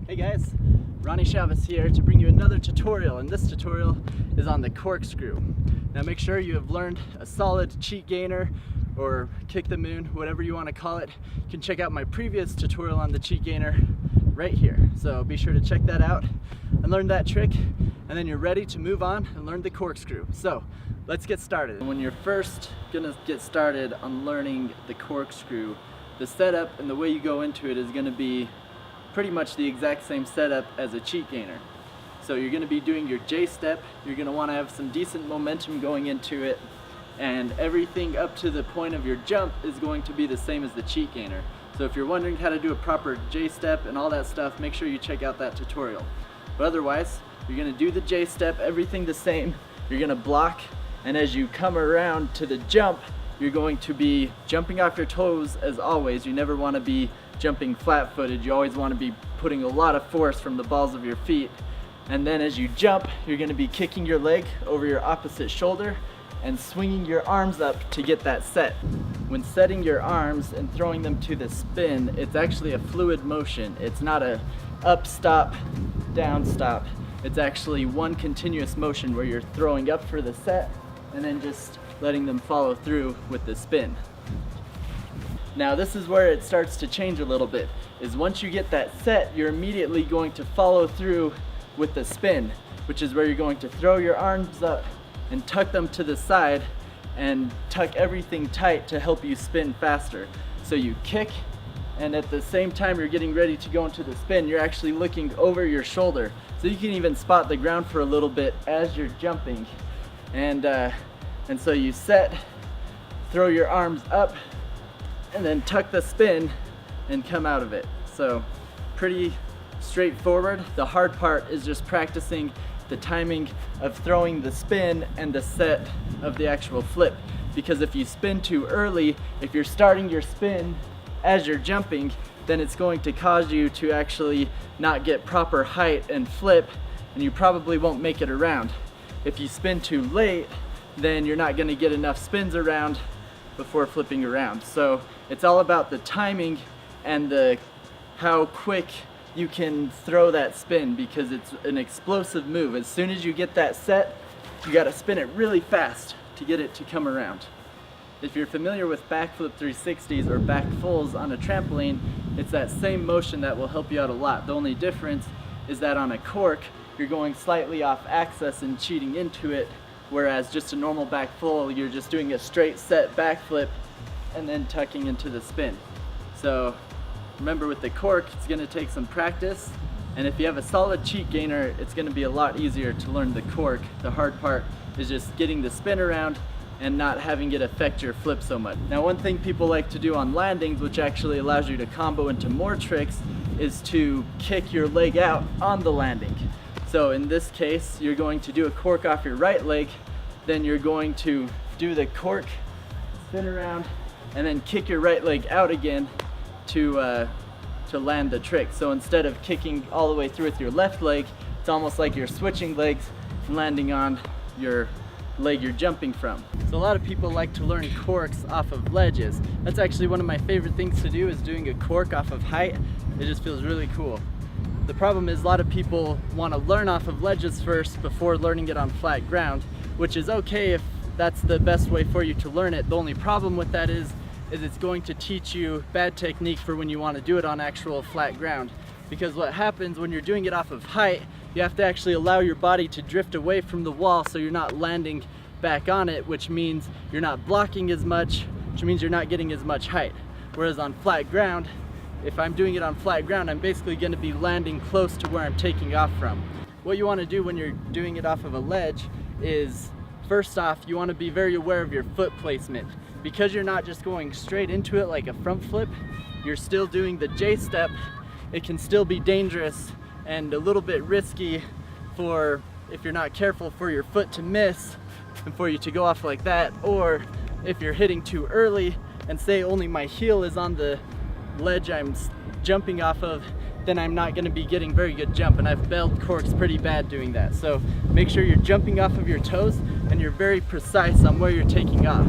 Hey guys, Ronnie Chavez here to bring you another tutorial, and this tutorial is on the cork screw. Now make sure you have learned a solid cheat gainer or kick the moon, whatever you want to call it. You can check out my previous tutorial on the cheat gainer right here. So be sure to check that out and learn that trick, and then you're ready to move on and learn the corkscrew. So let's get started. When you're first gonna get started on learning the corkscrew, the setup and the way you go into it is gonna be pretty much the exact same setup as a cheat gainer. So you're going to be doing your J step, you're going to want to have some decent momentum going into it, and everything up to the point of your jump is going to be the same as the cheat gainer. So if you're wondering how to do a proper J step and all that stuff, make sure you check out that tutorial. But otherwise, you're going to do the J step, everything the same, you're going to block, and as you come around to the jump, you're going to be jumping off your toes as always. You never want to be jumping flat-footed. You always want to be putting a lot of force from the balls of your feet. And then as you jump, you're going to be kicking your leg over your opposite shoulder and swinging your arms up to get that set. When setting your arms and throwing them to the spin, it's actually a fluid motion. It's not a up stop, down stop. It's actually one continuous motion where you're throwing up for the set and then just letting them follow through with the spin. Now this is where it starts to change a little bit, is once you get that set, you're immediately going to follow through with the spin, which is where you're going to throw your arms up and tuck them to the side and tuck everything tight to help you spin faster. So you kick, and at the same time you're getting ready to go into the spin, you're actually looking over your shoulder. So you can even spot the ground for a little bit as you're jumping. And so you set, throw your arms up, and then tuck the spin and come out of it. So pretty straightforward. The hard part is just practicing the timing of throwing the spin and the set of the actual flip. Because if you spin too early, if you're starting your spin as you're jumping, then it's going to cause you to actually not get proper height and flip, and you probably won't make it around. If you spin too late, then you're not going to get enough spins around before flipping around. So it's all about the timing and how quick you can throw that spin, because it's an explosive move. As soon as you get that set, you got to spin it really fast to get it to come around. If you're familiar with backflip 360s or back fulls on a trampoline, it's that same motion that will help you out a lot. The only difference is that on a cork, you're going slightly off axis and cheating into it, whereas just a normal back full, you're just doing a straight set backflip and then tucking into the spin. So remember, with the cork, it's going to take some practice, and if you have a solid cheat gainer, it's going to be a lot easier to learn the cork. The hard part is just getting the spin around and not having it affect your flip so much. Now, one thing people like to do on landings, which actually allows you to combo into more tricks, is to kick your leg out on the landing. So in this case, you're going to do a cork off your right leg, then you're going to do the cork, spin around, and then kick your right leg out again to land the trick. So instead of kicking all the way through with your left leg, it's almost like you're switching legs and landing on your leg you're jumping from. So a lot of people like to learn corks off of ledges. That's actually one of my favorite things to do, is doing a cork off of height. It just feels really cool. The problem is a lot of people want to learn off of ledges first before learning it on flat ground, which is okay if that's the best way for you to learn it. The only problem with that is it's going to teach you bad technique for when you want to do it on actual flat ground. Because what happens when you're doing it off of height, you have to actually allow your body to drift away from the wall so you're not landing back on it, which means you're not blocking as much, which means you're not getting as much height. Whereas on flat ground, if I'm doing it on flat ground, I'm basically going to be landing close to where I'm taking off from. What you want to do when you're doing it off of a ledge is, first off, you want to be very aware of your foot placement. Because you're not just going straight into it like a front flip, you're still doing the J step. It can still be dangerous and a little bit risky for, if you're not careful, for your foot to miss and for you to go off like that, or if you're hitting too early and say only my heel is on the ledge I'm jumping off of, then I'm not going to be getting very good jump, and I've bailed corks pretty bad doing that. So make sure you're jumping off of your toes and you're very precise on where you're taking off.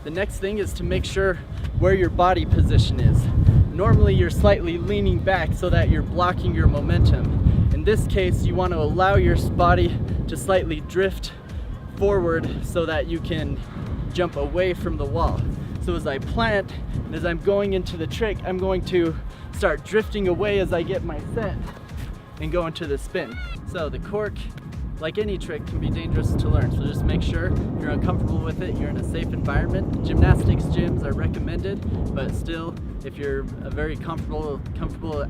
The next thing is to make sure where your body position is. Normally you're slightly leaning back so that you're blocking your momentum. In this case, you want to allow your body to slightly drift forward so that you can jump away from the wall. So as I plant and as I'm going into the trick, I'm going to start drifting away as I get my set and go into the spin. So the cork, like any trick, can be dangerous to learn. So just make sure if you're uncomfortable with it, you're in a safe environment. Gymnastics gyms are recommended, but still, if you're a very comfortable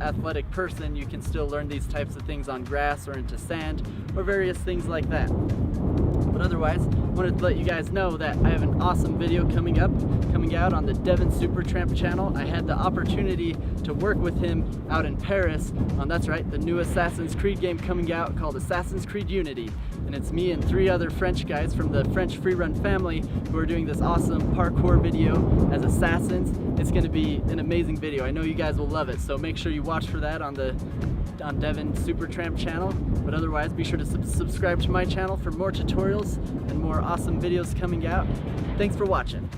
athletic person, you can still learn these types of things on grass or into sand or various things like that. But otherwise, I wanted to let you guys know that I have an awesome video coming out on the Devin Supertramp channel. I had the opportunity to work with him out in Paris on, that's right, the new Assassin's Creed game coming out called Assassin's Creed Unity. And it's me and 3 other French guys from the French freerun family who are doing this awesome parkour video as assassins. It's going to be an amazing video. I know you guys will love it, so make sure you watch for that on Devin Supertramp channel. But otherwise, be sure to subscribe to my channel for more tutorials and more awesome videos coming out. Thanks for watching.